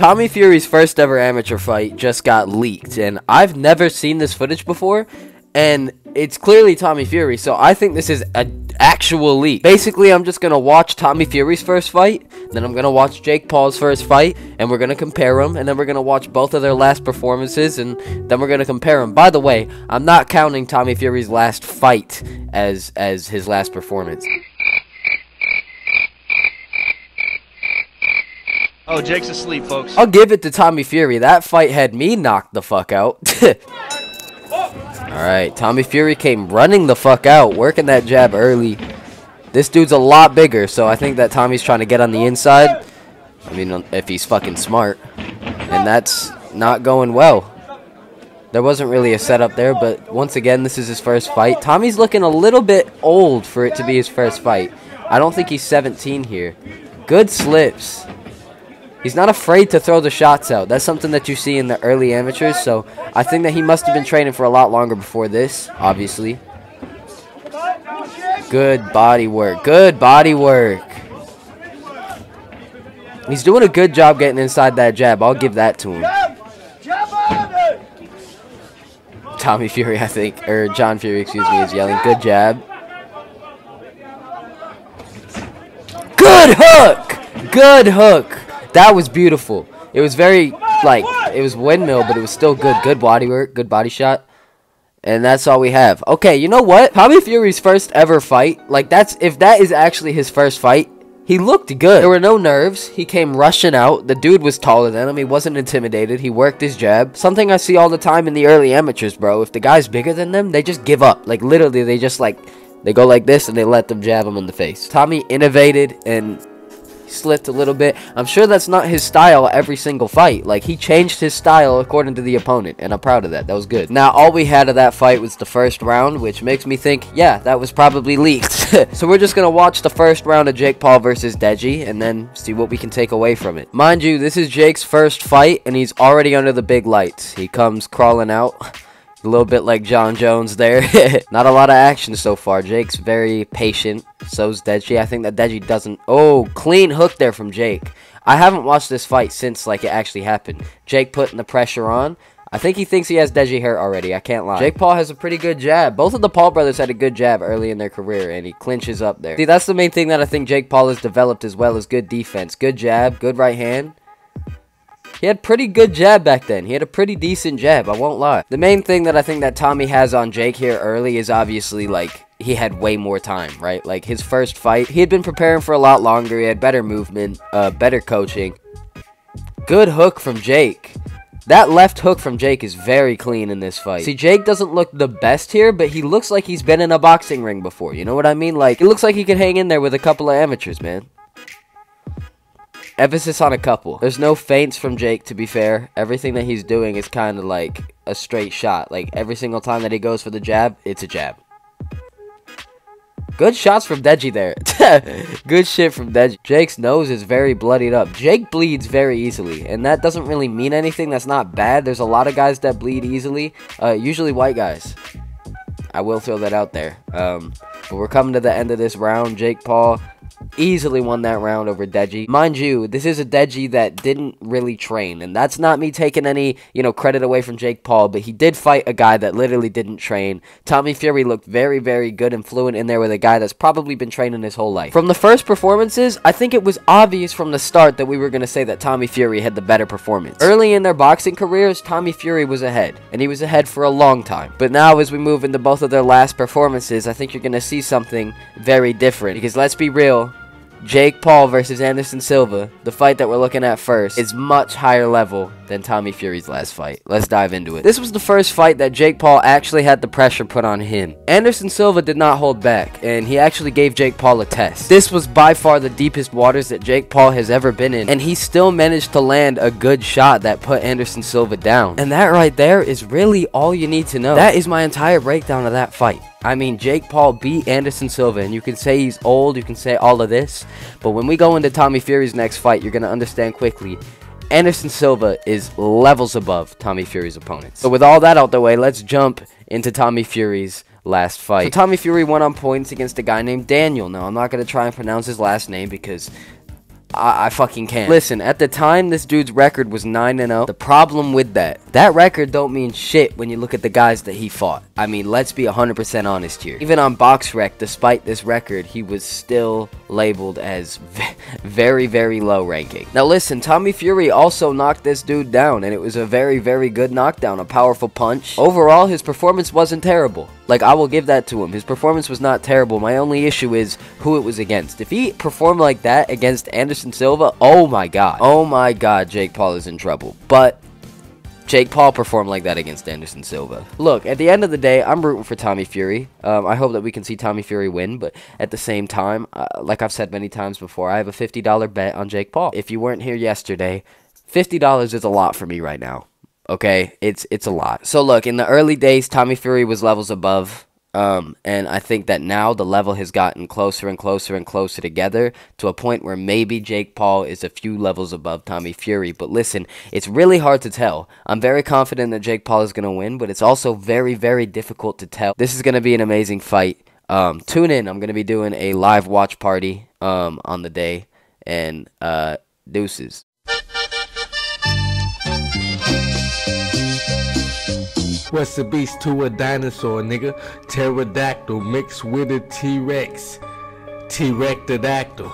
Tommy Fury's first ever amateur fight just got leaked, and I've never seen this footage before, and it's clearly Tommy Fury, so I think this is an actual leak. Basically, I'm just gonna watch Tommy Fury's first fight, then I'm gonna watch Jake Paul's first fight, and we're gonna compare them, and then we're gonna watch both of their last performances, and then we're gonna compare them. By the way, I'm not counting Tommy Fury's last fight as his last performance. Oh, Jake's asleep, folks. I'll give it to Tommy Fury. That fight had me knocked the fuck out. Alright, Tommy Fury came running the fuck out, working that jab early. This dude's a lot bigger, so I think that Tommy's trying to get on the inside. I mean, if he's fucking smart. And that's not going well. There wasn't really a setup there, but once again, this is his first fight. Tommy's looking a little bit old for it to be his first fight. I don't think he's 17 here. Good slips. He's not afraid to throw the shots out. That's something that you see in the early amateurs, so I think that he must have been training for a lot longer before this, obviously. Good body work. Good body work. He's doing a good job getting inside that jab. I'll give that to him. Tommy Fury, I think, or John Fury, excuse me, is yelling, good jab. Good hook! Good hook! That was beautiful. It was very, like, it was windmill, but it was still good. Good body work, good body shot. And that's all we have. Okay, you know what? Tommy Fury's first ever fight, like, if that is actually his first fight, he looked good. There were no nerves. He came rushing out. The dude was taller than him. He wasn't intimidated. He worked his jab. Something I see all the time in the early amateurs, bro. If the guy's bigger than them, they just give up. Like, literally, they just, like, they go like this and they let them jab him in the face. Tommy innovated and slipped a little bit. I'm sure that's not his style every single fight. Like, he changed his style according to the opponent, and I'm proud of that. That was good. Now, all we had of that fight was the first round, which makes me think, yeah, that was probably leaked. So we're just gonna watch the first round of Jake Paul versus Deji, and then see what we can take away from it. Mind you, this is Jake's first fight, and he's already under the big lights. He comes crawling out. A little bit like John Jones there. Not a lot of action so far. Jake's very patient. So's Deji. I think that Deji doesn't... Oh, clean hook there from Jake. I haven't watched this fight since, like, it actually happened. Jake putting the pressure on. I think he thinks he has Deji hurt already. I can't lie. Jake Paul has a pretty good jab. Both of the Paul brothers had a good jab early in their career, and he clinches up there. See, that's the main thing that I think Jake Paul has developed as well, as good defense. Good jab, good right hand. He had pretty good jab back then. He had a pretty decent jab, I won't lie. The main thing that I think that Tommy has on Jake here early is obviously, like, he had way more time, right? Like, his first fight, he had been preparing for a lot longer. He had better movement, better coaching. Good hook from Jake. That left hook from Jake is very clean in this fight. See, Jake doesn't look the best here, but he looks like he's been in a boxing ring before. You know what I mean? Like, it looks like he could hang in there with a couple of amateurs, man. Emphasis on a couple. There's no feints from Jake, to be fair. Everything that he's doing is kind of like a straight shot. Like, every single time that he goes for the jab, it's a jab. Good shots from Deji there. Good shit from Deji. Jake's nose is very bloodied up. Jake bleeds very easily, and that doesn't really mean anything. That's not bad. There's a lot of guys that bleed easily. Usually white guys. I will throw that out there. But we're coming to the end of this round. Jake Paul easily won that round over Deji. Mind you, this is a Deji that didn't really train, and that's not me taking any, credit away from Jake Paul, but he did fight a guy that literally didn't train. Tommy Fury looked very, very good and fluent in there with a guy that's probably been training his whole life. From the first performances, I think it was obvious from the start that we were going to say that Tommy Fury had the better performance. Early in their boxing careers, Tommy Fury was ahead, and he was ahead for a long time. But now, as we move into both of their last performances, I think you're going to see something very different, because let's be real, Jake Paul versus Anderson Silva, the fight that we're looking at first, is much higher level than Tommy Fury's last fight. Let's dive into it. This was the first fight that Jake Paul actually had the pressure put on him. Anderson Silva did not hold back, and he actually gave Jake Paul a test. This was by far the deepest waters that Jake Paul has ever been in, and he still managed to land a good shot that put Anderson Silva down. And that right there is really all you need to know. That is my entire breakdown of that fight. I mean, Jake Paul beat Anderson Silva, and you can say he's old, you can say all of this, but when we go into Tommy Fury's next fight, you're going to understand quickly, Anderson Silva is levels above Tommy Fury's opponents. So with all that out the way, let's jump into Tommy Fury's last fight. So Tommy Fury won on points against a guy named Daniel. Now, I'm not going to try and pronounce his last name because I fucking can't. Listen, at the time, this dude's record was 9-0. The problem with that record don't mean shit when you look at the guys that he fought. I mean, let's be 100% honest here. Even on BoxRec, despite this record, he was still labeled as very, very low ranking. Now listen, Tommy Fury also knocked this dude down, and it was a very, very good knockdown, a powerful punch. Overall, his performance wasn't terrible. Like, I will give that to him. His performance was not terrible. My only issue is who it was against. If he performed like that against Anderson Silva, oh my god. Oh my god, Jake Paul is in trouble. But Jake Paul performed like that against Anderson Silva. Look, at the end of the day, I'm rooting for Tommy Fury. I hope that we can see Tommy Fury win, but at the same time, like I've said many times before, I have a $50 bet on Jake Paul. If you weren't here yesterday, $50 is a lot for me right now. Okay, it's a lot. So look, in the early days, Tommy Fury was levels above, and I think that now the level has gotten closer and closer and closer together to a point where maybe Jake Paul is a few levels above Tommy Fury. But listen, it's really hard to tell. I'm very confident that Jake Paul is going to win, but it's also very, very difficult to tell. This is going to be an amazing fight. Tune in. I'm going to be doing a live watch party on the day, and deuces. What's the beast to a dinosaur, nigga? Pterodactyl mixed with a T-Rex. T-Rectodactyl.